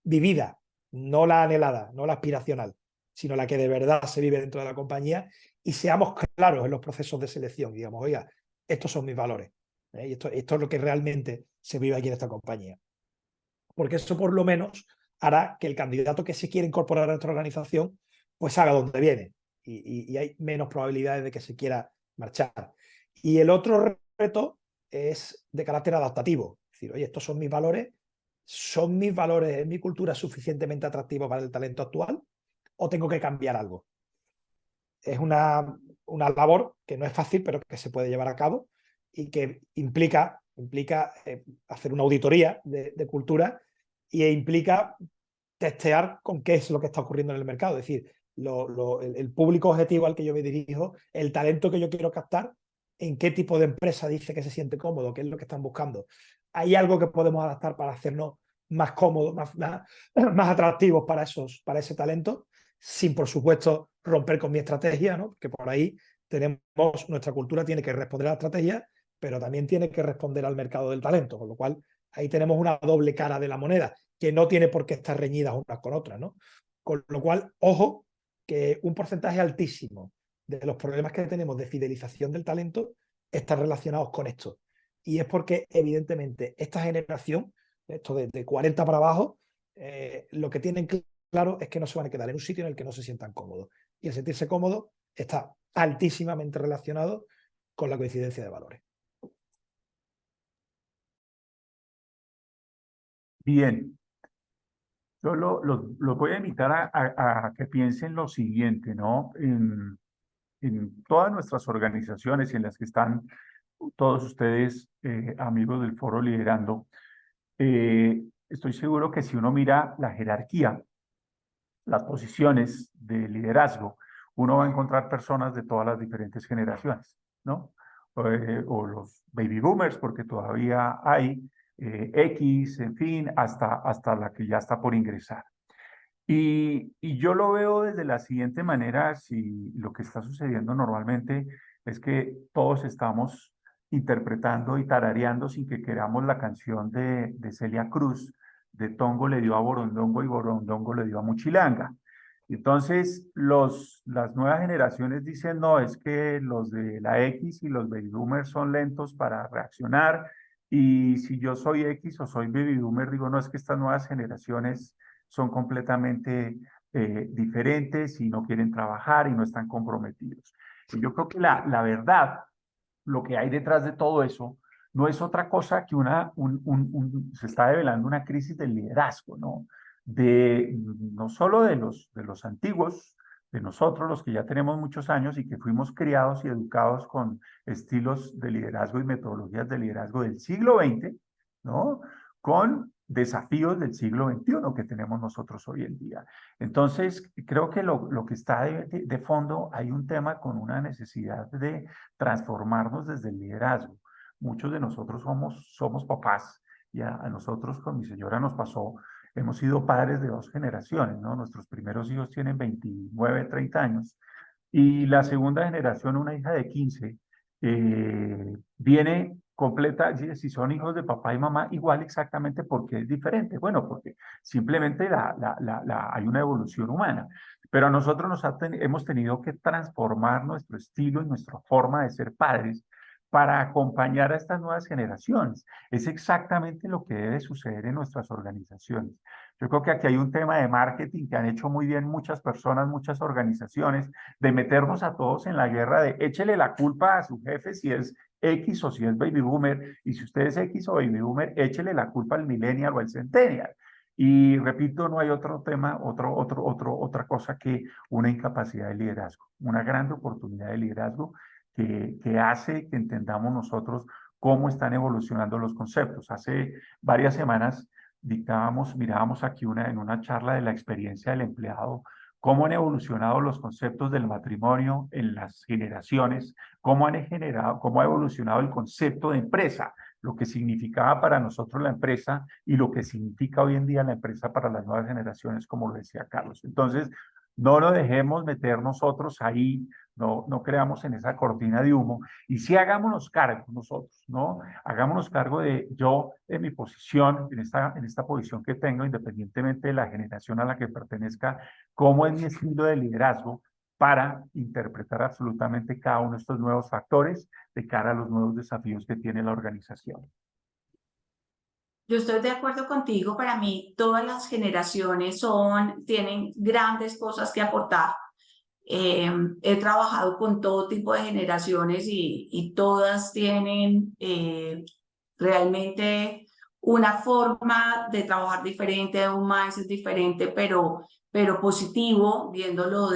vivida, no la anhelada, no la aspiracional, sino la que de verdad se vive dentro de la compañía, y seamos claros en los procesos de selección. Digamos, oiga, estos son mis valores, y esto es lo que realmente se vive aquí en esta compañía. Porque eso por lo menos hará que el candidato que se quiere incorporar a nuestra organización pues haga donde viene, y hay menos probabilidades de que se quiera marchar. Y el otro reto es de carácter adaptativo. Es decir, oye, estos son mis valores, ¿es mi cultura suficientemente atractiva para el talento actual o tengo que cambiar algo? Es una labor que no es fácil, pero que se puede llevar a cabo y que implica hacer una auditoría de cultura, y implica testear con qué es lo que está ocurriendo en el mercado. Es decir, el público objetivo al que yo me dirijo, el talento que yo quiero captar, en qué tipo de empresa dice que se siente cómodo, qué es lo que están buscando. ¿Hay algo que podemos adaptar para hacernos más cómodos, más atractivos para ese talento? Sin, por supuesto, romper con mi estrategia, ¿no? Porque por ahí nuestra cultura tiene que responder a la estrategia, pero también tiene que responder al mercado del talento, con lo cual ahí tenemos una doble cara de la moneda, que no tiene por qué estar reñidas unas con otras, ¿no? Con lo cual, ojo, que un porcentaje altísimo de los problemas que tenemos de fidelización del talento están relacionados con esto. Y es porque, evidentemente, esta generación, esto de 40 para abajo, lo que tienen claro es que no se van a quedar en un sitio en el que no se sientan cómodos. Y el sentirse cómodo está altísimamente relacionado con la coincidencia de valores. Bien, yo los voy a invitar a que piensen lo siguiente, ¿no? En todas nuestras organizaciones y en las que están todos ustedes, amigos del Foro Liderando, estoy seguro que si uno mira la jerarquía, las posiciones de liderazgo, uno va a encontrar personas de todas las diferentes generaciones, ¿no? O los baby boomers, porque todavía hay X, en fin, hasta la que ya está por ingresar. Y yo lo veo desde la siguiente manera, si lo que está sucediendo normalmente es que todos estamos interpretando y tarareando sin que queramos la canción de Celia Cruz, de Tongo le dio a Borondongo y Borondongo le dio a Muchilanga. Entonces, las nuevas generaciones dicen, no, es que los de la X y los baby boomers son lentos para reaccionar, y si yo soy X o soy baby boomer, digo, no, es que estas nuevas generaciones son completamente diferentes y no quieren trabajar y no están comprometidos. Y yo creo que la verdad, lo que hay detrás de todo eso, no es otra cosa que se está develando una crisis del liderazgo, ¿no? No solo de los antiguos, de nosotros, los que ya tenemos muchos años y que fuimos criados y educados con estilos de liderazgo y metodologías de liderazgo del siglo XX, ¿no? Con desafíos del siglo XXI que tenemos nosotros hoy en día. Entonces, creo que lo que está de fondo, hay un tema con una necesidad de transformarnos desde el liderazgo. Muchos de nosotros somos papás, y a nosotros con mi señora nos pasó, hemos sido padres de 2 generaciones, ¿no? Nuestros primeros hijos tienen 29, 30 años, y la segunda generación, una hija de 15, viene completa, si son hijos de papá y mamá, igual exactamente porque es diferente. Bueno, porque simplemente hay una evolución humana. Pero a nosotros hemos tenido que transformar nuestro estilo y nuestra forma de ser padres para acompañar a estas nuevas generaciones. Es exactamente lo que debe suceder en nuestras organizaciones. Yo creo que aquí hay un tema de marketing que han hecho muy bien muchas personas, muchas organizaciones, de meternos a todos en la guerra de échele la culpa a su jefe si es X o si es baby boomer, y si usted es X o baby boomer, échele la culpa al millennial o al centennial. Y repito, no hay otro tema, otra cosa que una incapacidad de liderazgo, una gran oportunidad de liderazgo que hace que entendamos nosotros cómo están evolucionando los conceptos. Hace varias semanas mirábamos aquí en una charla de la experiencia del empleado, cómo han evolucionado los conceptos del matrimonio en las generaciones, cómo ha evolucionado el concepto de empresa, lo que significaba para nosotros la empresa y lo que significa hoy en día la empresa para las nuevas generaciones, como lo decía Carlos. Entonces, no lo dejemos meter nosotros ahí, no creamos en esa cortina de humo, y sí hagámonos cargo nosotros, ¿no? Hagámonos cargo de yo, en mi posición, en esta posición que tengo, independientemente de la generación a la que pertenezca, cómo es mi estilo de liderazgo para interpretar absolutamente cada uno de estos nuevos factores de cara a los nuevos desafíos que tiene la organización. Yo estoy de acuerdo contigo. Para mí, todas las generaciones tienen grandes cosas que aportar. He trabajado con todo tipo de generaciones y todas tienen realmente una forma de trabajar diferente, un mindset diferente, pero positivo, viéndolo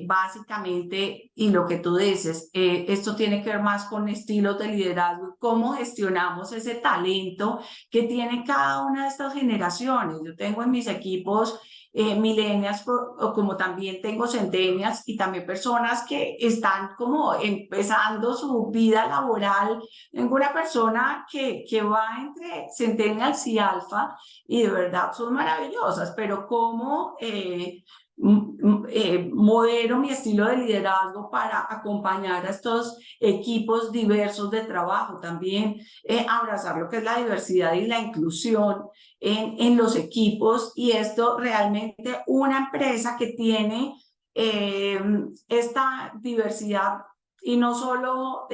básicamente, y lo que tú dices, esto tiene que ver más con estilos de liderazgo, cómo gestionamos ese talento que tiene cada una de estas generaciones. Yo tengo en mis equipos millennials, o como también tengo centennials, y también personas que están como empezando su vida laboral. Tengo una persona que va entre centennials y alfa, y de verdad son maravillosas, pero cómo modero mi estilo de liderazgo para acompañar a estos equipos diversos de trabajo. También abrazar lo que es la diversidad y la inclusión en los equipos, y esto realmente una empresa que tiene esta diversidad, y no solo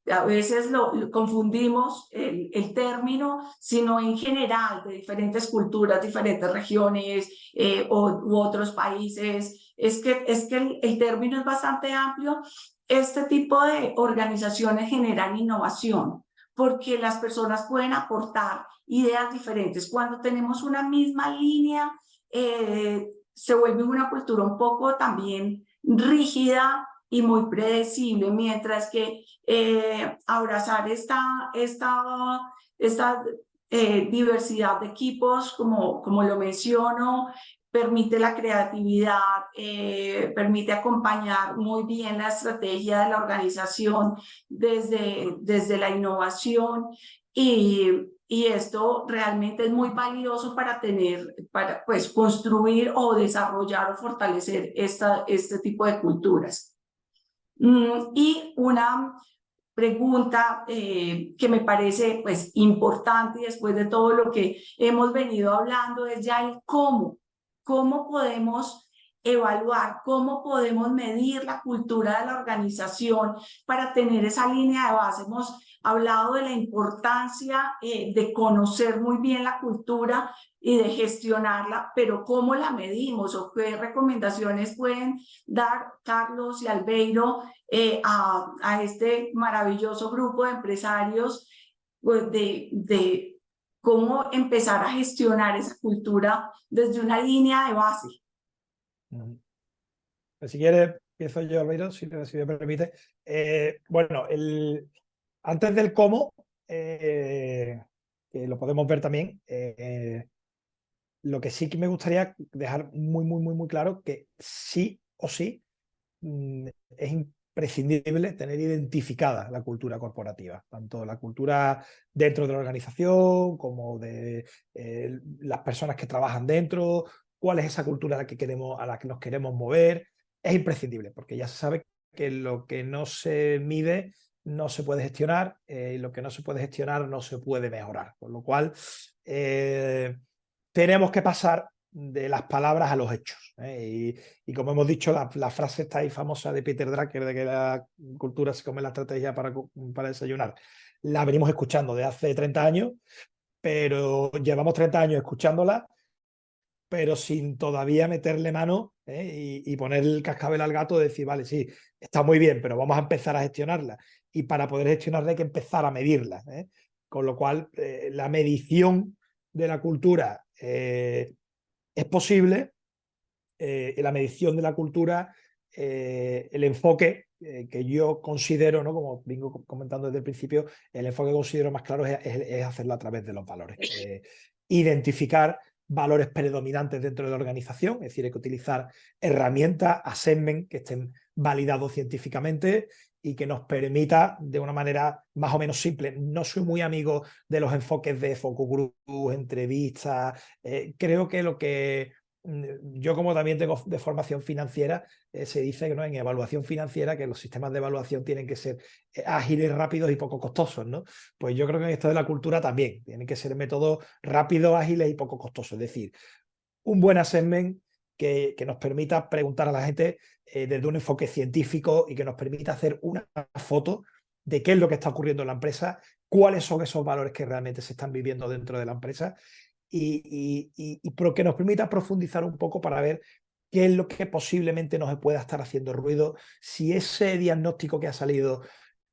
a veces lo confundimos el término, sino en general de diferentes culturas, diferentes regiones u otros países. Es que el término es bastante amplio. Este tipo de organizaciones generan innovación porque las personas pueden aportar ideas diferentes. Cuando tenemos una misma línea, se vuelve una cultura un poco también rígida y muy predecible, mientras que abrazar esta diversidad de equipos, como lo menciono, permite la creatividad, permite acompañar muy bien la estrategia de la organización desde la innovación y esto realmente es muy valioso para pues, construir o desarrollar o fortalecer este tipo de culturas. Y una pregunta que me parece pues importante después de todo lo que hemos venido hablando es ya el cómo podemos evaluar, cómo podemos medir la cultura de la organización para tener esa línea de base. Hemos hablado de la importancia de conocer muy bien la cultura y de gestionarla, pero ¿cómo la medimos o qué recomendaciones pueden dar Carlos y Albeiro a este maravilloso grupo de empresarios pues, de cómo empezar a gestionar esa cultura desde una línea de base? Pues si quieres, empiezo yo, Albeiro, si me permite. Bueno, antes del cómo, que lo podemos ver también, lo que sí que me gustaría dejar muy claro que sí o sí es imprescindible tener identificada la cultura corporativa, tanto la cultura dentro de la organización como de las personas que trabajan dentro, cuál es esa cultura a la que nos queremos mover. Es imprescindible, porque ya se sabe que lo que no se mide no se puede gestionar, y lo que no se puede gestionar no se puede mejorar. Con lo cual, tenemos que pasar de las palabras a los hechos. Y como hemos dicho, la frase está ahí famosa de Peter Drucker de que la cultura se come la estrategia para desayunar. La venimos escuchando de hace 30 años, pero llevamos 30 años escuchándola, pero sin todavía meterle mano y poner el cascabel al gato de decir, vale, sí, está muy bien, pero vamos a empezar a gestionarla. Y para poder gestionarla hay que empezar a medirla. Con lo cual, la medición de la cultura es posible. La medición de la cultura, el enfoque que yo considero, ¿no? Como vengo comentando desde el principio, el enfoque que considero más claro es hacerlo a través de los valores. Identificar valores predominantes dentro de la organización, es decir, hay que utilizar herramientas, assessment, que estén validados científicamente y que nos permita de una manera más o menos simple. No soy muy amigo de los enfoques de focus group, entrevistas. Creo que lo que yo, como también tengo de formación financiera, se dice, ¿no?, en evaluación financiera, que los sistemas de evaluación tienen que ser ágiles, rápidos y poco costosos, ¿no? Pues yo creo que en esto de la cultura también tienen que ser métodos rápidos, ágiles y poco costosos. Es decir, un buen assessment que nos permita preguntar a la gente desde un enfoque científico y que nos permita hacer una foto de qué es lo que está ocurriendo en la empresa, cuáles son esos valores que realmente se están viviendo dentro de la empresa pero que nos permita profundizar un poco para ver qué es lo que posiblemente nos pueda estar haciendo ruido, si ese diagnóstico que ha salido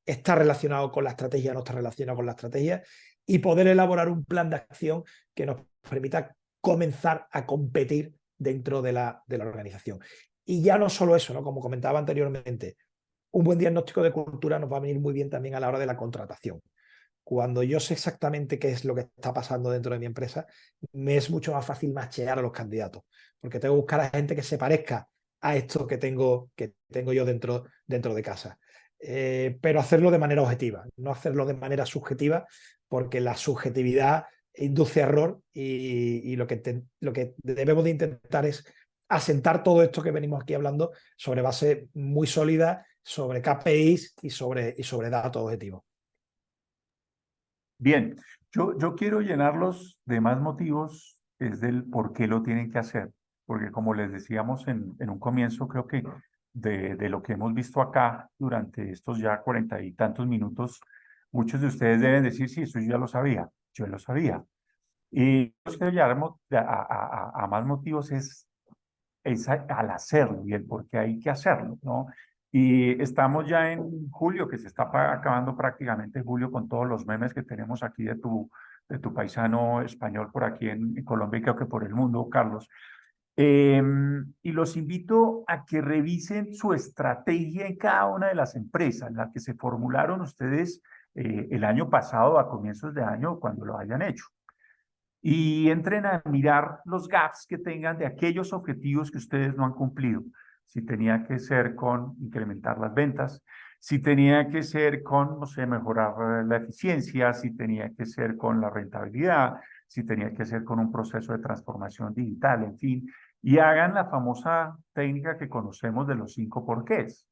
está relacionado con la estrategia o no está relacionado con la estrategia, y poder elaborar un plan de acción que nos permita comenzar a competir dentro de la organización. Y ya no solo eso, ¿no? Como comentaba anteriormente, un buen diagnóstico de cultura nos va a venir muy bien también a la hora de la contratación. Cuando yo sé exactamente qué es lo que está pasando dentro de mi empresa, me es mucho más fácil machear a los candidatos, porque tengo que buscar a gente que se parezca a esto que tengo yo dentro de casa. Pero hacerlo de manera objetiva, no hacerlo de manera subjetiva, porque la subjetividad induce error y lo que debemos de intentar es asentar todo esto que venimos aquí hablando sobre base muy sólida, sobre KPIs y sobre datos objetivos. Bien, yo quiero llenarlos de más motivos, es del por qué lo tienen que hacer, porque como les decíamos en un comienzo, creo que de lo que hemos visto acá durante estos ya 40 y tantos minutos, muchos de ustedes deben decir, sí, eso yo ya lo sabía, yo lo sabía. Y los quiero llevar a más motivos es al hacerlo y el por qué hay que hacerlo, ¿no? Y estamos ya en julio, que se está acabando prácticamente julio con todos los memes que tenemos aquí de tu paisano español por aquí en Colombia y creo que por el mundo, Carlos. Y los invito a que revisen su estrategia en cada una de las empresas, la que se formularon ustedes el año pasado, a comienzos de año, cuando lo hayan hecho. Y entren a mirar los gaps que tengan de aquellos objetivos que ustedes no han cumplido. Si tenía que ser con incrementar las ventas, si tenía que ser con, no sé, mejorar la eficiencia, si tenía que ser con la rentabilidad, si tenía que ser con un proceso de transformación digital, en fin, y hagan la famosa técnica que conocemos de los 5 porqués.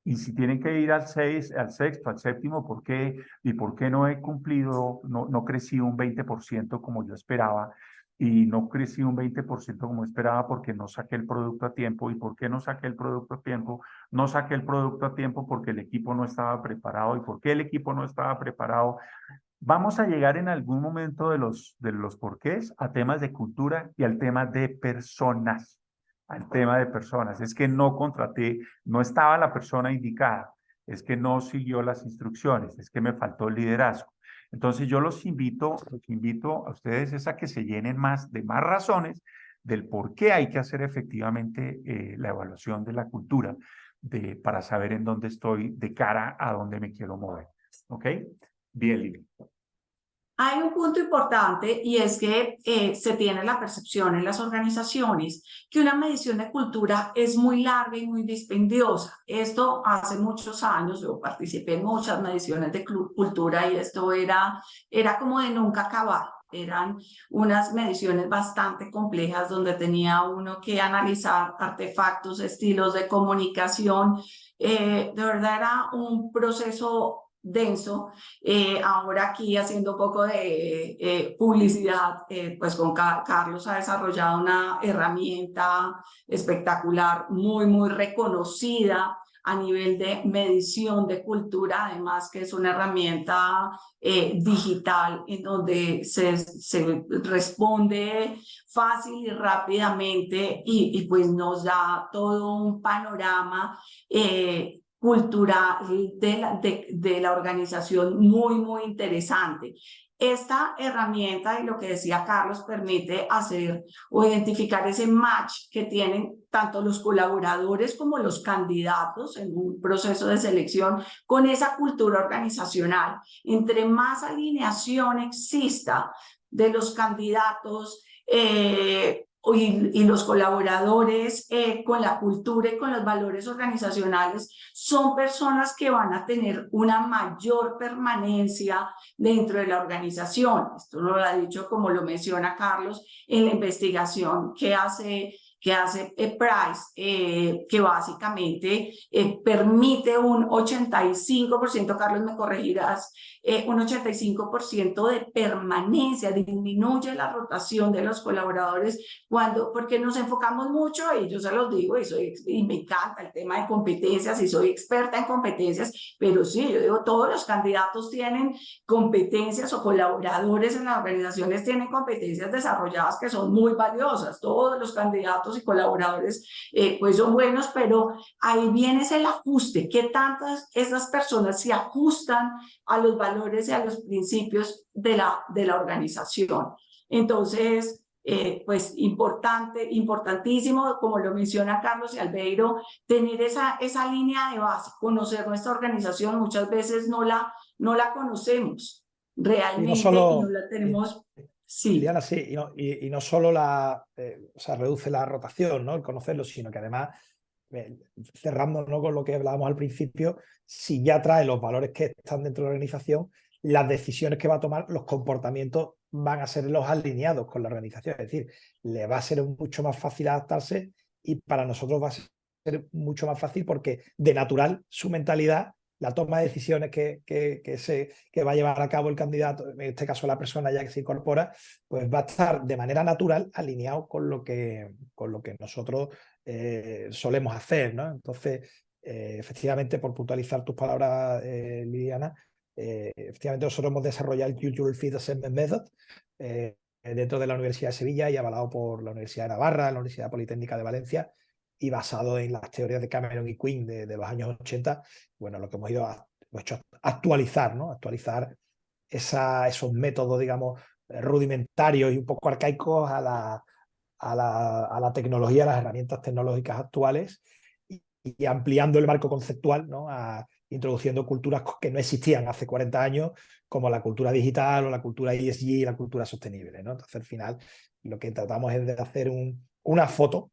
Y si tienen que ir al sexto, al séptimo, ¿por qué? ¿Y por qué no he cumplido, no crecí un 20% como yo esperaba? Y no crecí un 20% como esperaba porque no saqué el producto a tiempo. ¿Y por qué no saqué el producto a tiempo? No saqué el producto a tiempo porque el equipo no estaba preparado. ¿Y por qué el equipo no estaba preparado? Vamos a llegar en algún momento de los porqués a temas de cultura y al tema de personas. Al tema de personas. Es que no contraté, no estaba la persona indicada, es que no siguió las instrucciones, es que me faltó liderazgo. Entonces yo los invito a ustedes es a que se llenen más de más razones del por qué hay que hacer efectivamente la evaluación de la cultura para saber en dónde estoy de cara a dónde me quiero mover. ¿Ok? Bien, Lili. Hay un punto importante y es que se tiene la percepción en las organizaciones que una medición de cultura es muy larga y muy dispendiosa. Esto hace muchos años, yo participé en muchas mediciones de cultura y esto era como de nunca acabar. Eran unas mediciones bastante complejas donde tenía uno que analizar artefactos, estilos de comunicación. De verdad era un proceso denso. Ahora aquí haciendo un poco de publicidad, pues con Carlos ha desarrollado una herramienta espectacular, muy, muy reconocida a nivel de medición de cultura, además que es una herramienta digital en donde se responde fácil y rápidamente y pues nos da todo un panorama cultural de la organización muy, muy interesante. Esta herramienta y lo que decía Carlos permite hacer o identificar ese match que tienen tanto los colaboradores como los candidatos en un proceso de selección con esa cultura organizacional. Entre más alineación exista de los candidatos y los colaboradores con la cultura y con los valores organizacionales, son personas que van a tener una mayor permanencia dentro de la organización. Esto lo ha dicho, como lo menciona Carlos, en la investigación que hace Price, que básicamente permite un 85%, Carlos me corregirás, un 85% de permanencia, disminuye la rotación de los colaboradores porque nos enfocamos mucho, y yo se los digo, y me encanta el tema de competencias, y soy experta en competencias, pero sí, yo digo, todos los candidatos tienen competencias o colaboradores en las organizaciones tienen competencias desarrolladas que son muy valiosas, todos los candidatos y colaboradores pues son buenos, pero ahí viene el ajuste, qué tantas esas personas se ajustan a los valores y a los principios de la organización. Entonces, pues importantísimo, como lo menciona Carlos y Albeiro, tener esa línea de base, conocer nuestra organización. Muchas veces no la conocemos realmente y no la tenemos. Sí. Liliana, sí, y no solo o sea, reduce la rotación, ¿no? El conocerlo, sino que además, cerrando, ¿no?, con lo que hablábamos al principio, si ya trae los valores que están dentro de la organización, las decisiones que va a tomar, los comportamientos van a ser los alineados con la organización. Es decir, le va a ser mucho más fácil adaptarse y para nosotros va a ser mucho más fácil porque de natural su mentalidad, la toma de decisiones que va a llevar a cabo el candidato, en este caso la persona ya que se incorpora, pues va a estar de manera natural alineado con lo que nosotros solemos hacer, ¿no? Entonces, efectivamente, por puntualizar tus palabras, Liliana, efectivamente nosotros hemos desarrollado el Cultural Fit Assessment Method dentro de la Universidad de Sevilla y avalado por la Universidad de Navarra, la Universidad Politécnica de Valencia, y basado en las teorías de Cameron y Quinn de los años 80, bueno, lo que hemos hecho actualizar, ¿no? Actualizar esos métodos, digamos, rudimentarios y un poco arcaicos a la tecnología, a las herramientas tecnológicas actuales, y ampliando el marco conceptual, ¿no? Introduciendo culturas que no existían hace 40 años, como la cultura digital o la cultura ESG y la cultura sostenible, ¿no? Entonces, al final, lo que tratamos es de hacer una foto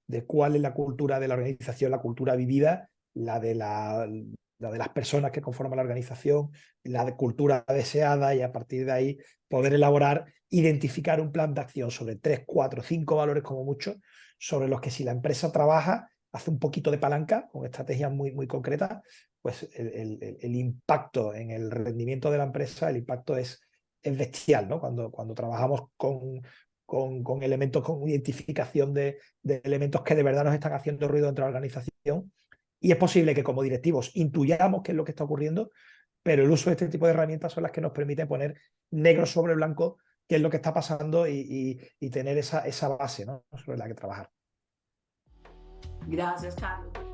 de cuál es la cultura de la organización, la cultura vivida, la de las personas que conforman la organización, la cultura deseada, y a partir de ahí poder elaborar, identificar un plan de acción sobre 3, 4, 5 valores como mucho, sobre los que si la empresa trabaja, hace un poquito de palanca con estrategias muy, muy concretas, pues el impacto en el rendimiento de la empresa, el impacto es bestial, ¿no? Cuando trabajamos con elementos, con identificación de elementos que de verdad nos están haciendo ruido dentro de la organización. Y es posible que como directivos intuyamos qué es lo que está ocurriendo, pero el uso de este tipo de herramientas son las que nos permiten poner negro sobre blanco qué es lo que está pasando y tener esa base, ¿no? Sobre la que trabajar. Gracias, Carlos.